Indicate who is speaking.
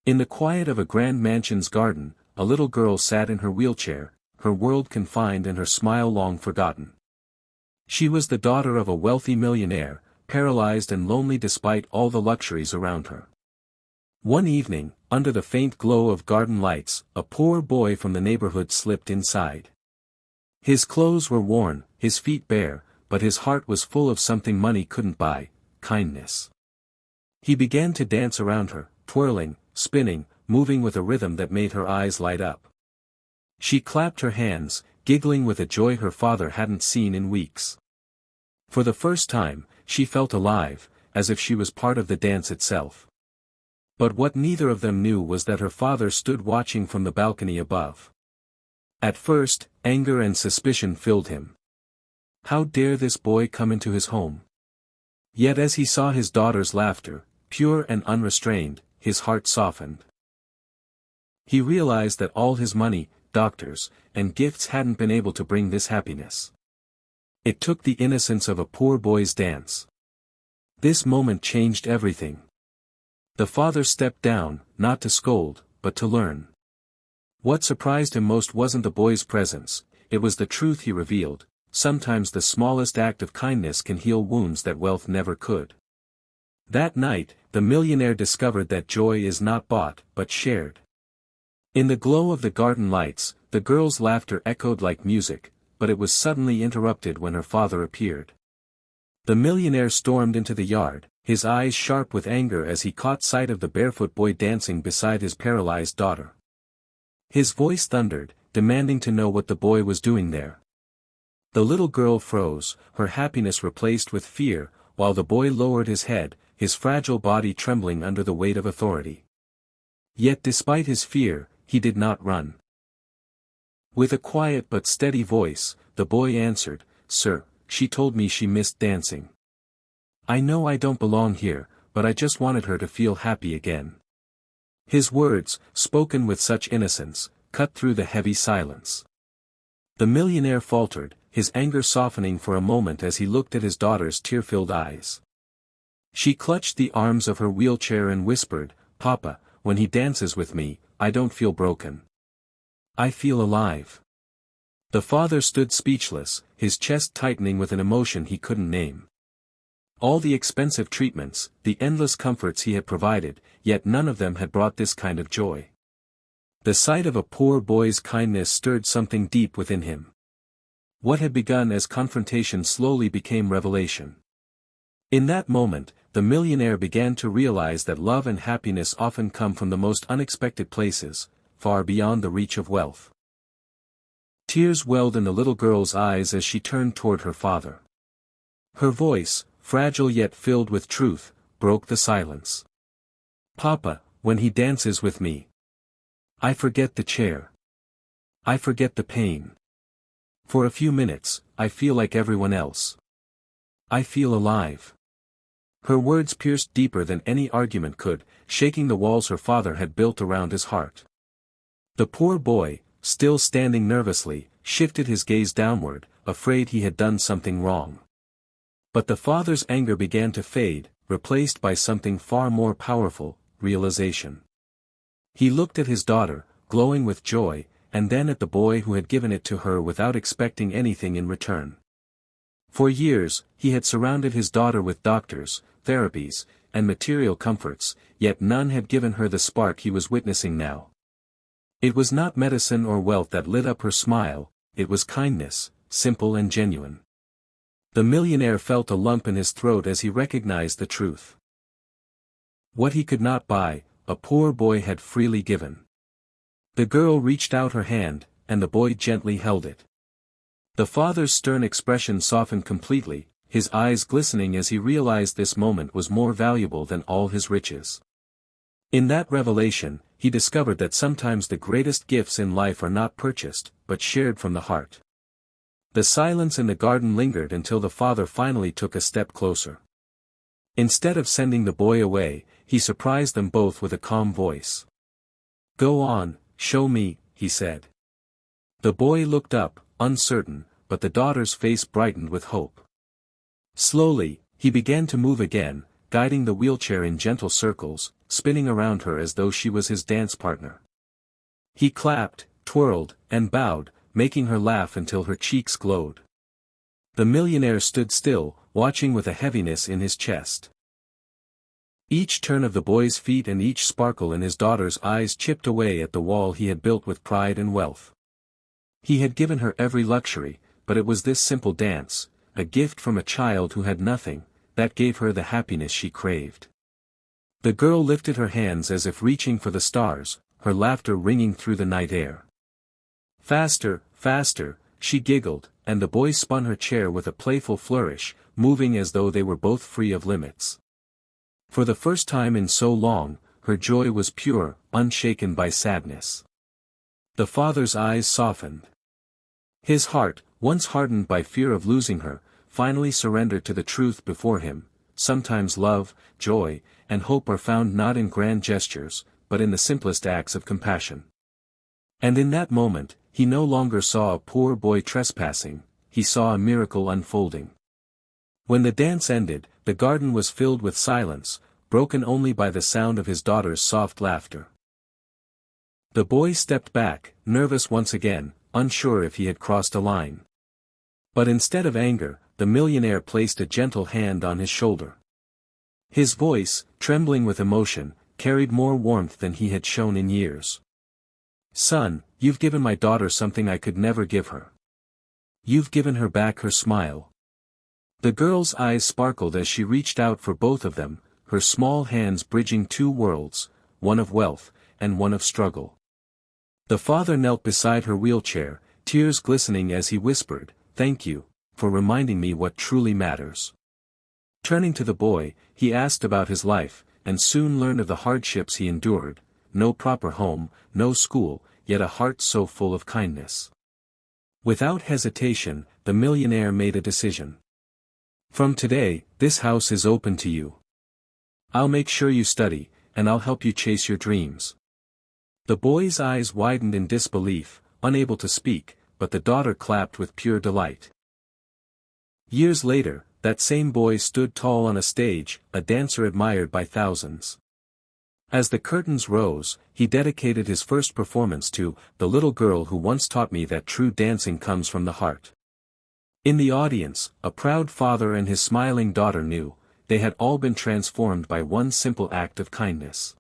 Speaker 1: In the quiet of a grand mansion's garden, a little girl sat in her wheelchair, her world confined and her smile long forgotten. She was the daughter of a wealthy millionaire, paralyzed and lonely despite all the luxuries around her. One evening, under the faint glow of garden lights, a poor boy from the neighborhood slipped inside. His clothes were worn, his feet bare, but his heart was full of something money couldn't buy: kindness. He began to dance around her, twirling, spinning, moving with a rhythm that made her eyes light up. She clapped her hands, giggling with a joy her father hadn't seen in weeks. For the first time, she felt alive, as if she was part of the dance itself. But what neither of them knew was that her father stood watching from the balcony above. At first, anger and suspicion filled him. How dare this boy come into his home? Yet as he saw his daughter's laughter, pure and unrestrained, his heart softened. He realized that all his money, doctors, and gifts hadn't been able to bring this happiness. It took the innocence of a poor boy's dance. This moment changed everything. The father stepped down, not to scold, but to learn. What surprised him most wasn't the boy's presence, it was the truth he revealed: sometimes the smallest act of kindness can heal wounds that wealth never could. That night, the millionaire discovered that joy is not bought, but shared. In the glow of the garden lights, the girl's laughter echoed like music, but it was suddenly interrupted when her father appeared. The millionaire stormed into the yard, his eyes sharp with anger as he caught sight of the barefoot boy dancing beside his paralyzed daughter. His voice thundered, demanding to know what the boy was doing there. The little girl froze, her happiness replaced with fear, while the boy lowered his head, his fragile body trembling under the weight of authority. Yet despite his fear, he did not run. With a quiet but steady voice, the boy answered, "Sir, she told me she missed dancing. I know I don't belong here, but I just wanted her to feel happy again." His words, spoken with such innocence, cut through the heavy silence. The millionaire faltered, his anger softening for a moment as he looked at his daughter's tear-filled eyes. She clutched the arms of her wheelchair and whispered, "Papa, when he dances with me, I don't feel broken. I feel alive." The father stood speechless, his chest tightening with an emotion he couldn't name. All the expensive treatments, the endless comforts he had provided, yet none of them had brought this kind of joy. The sight of a poor boy's kindness stirred something deep within him. What had begun as confrontation slowly became revelation. In that moment, the millionaire began to realize that love and happiness often come from the most unexpected places, far beyond the reach of wealth. Tears welled in the little girl's eyes as she turned toward her father. Her voice, fragile yet filled with truth, broke the silence. "Papa, when he dances with me, I forget the chair. I forget the pain. For a few minutes, I feel like everyone else. I feel alive." Her words pierced deeper than any argument could, shaking the walls her father had built around his heart. The poor boy, still standing nervously, shifted his gaze downward, afraid he had done something wrong. But the father's anger began to fade, replaced by something far more powerful: realization. He looked at his daughter, glowing with joy, and then at the boy who had given it to her without expecting anything in return. For years, he had surrounded his daughter with doctors, therapies, and material comforts, yet none had given her the spark he was witnessing now. It was not medicine or wealth that lit up her smile, it was kindness, simple and genuine. The millionaire felt a lump in his throat as he recognized the truth. What he could not buy, a poor boy had freely given. The girl reached out her hand, and the boy gently held it. The father's stern expression softened completely, his eyes glistening as he realized this moment was more valuable than all his riches. In that revelation, he discovered that sometimes the greatest gifts in life are not purchased, but shared from the heart. The silence in the garden lingered until the father finally took a step closer. Instead of sending the boy away, he surprised them both with a calm voice. "Go on, show me," he said. The boy looked up, uncertain, but the daughter's face brightened with hope. Slowly, he began to move again, guiding the wheelchair in gentle circles, spinning around her as though she was his dance partner. He clapped, twirled, and bowed, making her laugh until her cheeks glowed. The millionaire stood still, watching with a heaviness in his chest. Each turn of the boy's feet and each sparkle in his daughter's eyes chipped away at the wall he had built with pride and wealth. He had given her every luxury, but it was this simple dance, a gift from a child who had nothing, that gave her the happiness she craved. The girl lifted her hands as if reaching for the stars, her laughter ringing through the night air. Faster, faster, she giggled, and the boy spun her chair with a playful flourish, moving as though they were both free of limits. For the first time in so long, her joy was pure, unshaken by sadness. The father's eyes softened. His heart, once hardened by fear of losing her, finally surrendered to the truth before him. Sometimes love, joy, and hope are found not in grand gestures, but in the simplest acts of compassion. And in that moment, he no longer saw a poor boy trespassing, he saw a miracle unfolding. When the dance ended, the garden was filled with silence, broken only by the sound of his daughter's soft laughter. The boy stepped back, nervous once again, unsure if he had crossed a line. But instead of anger, the millionaire placed a gentle hand on his shoulder. His voice, trembling with emotion, carried more warmth than he had shown in years. "Son, you've given my daughter something I could never give her. You've given her back her smile." The girl's eyes sparkled as she reached out for both of them, her small hands bridging two worlds, one of wealth, and one of struggle. The father knelt beside her wheelchair, tears glistening as he whispered, "Thank you, for reminding me what truly matters." Turning to the boy, he asked about his life, and soon learned of the hardships he endured: no proper home, no school, yet a heart so full of kindness. Without hesitation, the millionaire made a decision. "From today, this house is open to you. I'll make sure you study, and I'll help you chase your dreams." The boy's eyes widened in disbelief, unable to speak, but the daughter clapped with pure delight. Years later, that same boy stood tall on a stage, a dancer admired by thousands. As the curtains rose, he dedicated his first performance to "the little girl who once taught me that true dancing comes from the heart." In the audience, a proud father and his smiling daughter knew, they had all been transformed by one simple act of kindness.